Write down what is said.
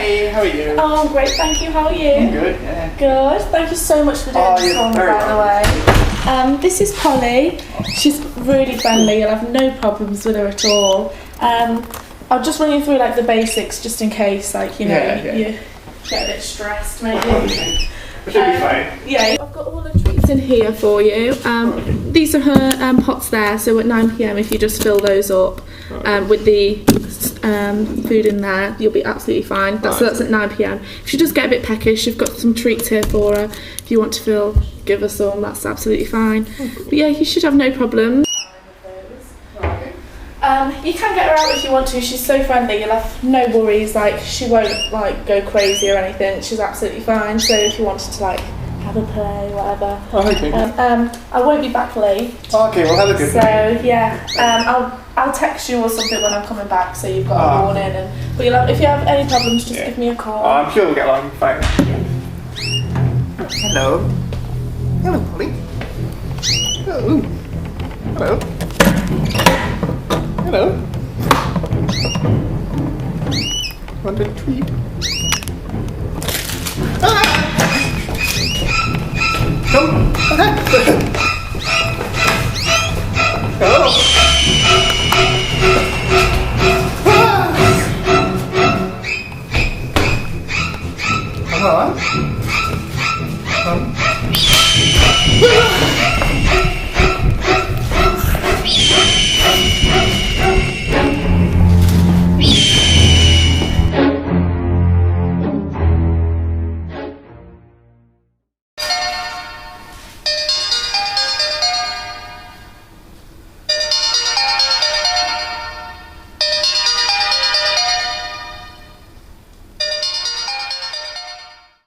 Hey, how are you? Oh, I'm great, thank you. How are you? I'm good, yeah. Good. Thank you so much for doing this for me, by the way. This is Polly. She's really friendly. You'll have no problems with her at all. I'll just run you through like the basics, just in case, like you get a bit stressed, maybe. Okay. It should be fine. Yeah, I've got all the treats in here for you. These are her pots there, so at 9 PM if you just fill those up with the food in there, you'll be absolutely fine. So that's at 9 PM. If she does get a bit peckish, you've got some treats here for her. If you want to give her some, that's absolutely fine. But yeah, you should have no problems. You can get her out if you want to. She's so friendly. You'll have no worries. Like she won't like go crazy or anything. She's absolutely fine. So if you wanted to like have a play, whatever. Oh, okay. I won't be back late. Okay, well have a good night. So yeah, I'll text you or something when I'm coming back, so you've got a warning. But if you have any problems, just give me a call. Oh, I'm sure we'll get along fine. Yeah. Hello. Hello, Polly. Hello. Hello. Hello. Want a treat? Ah! Come.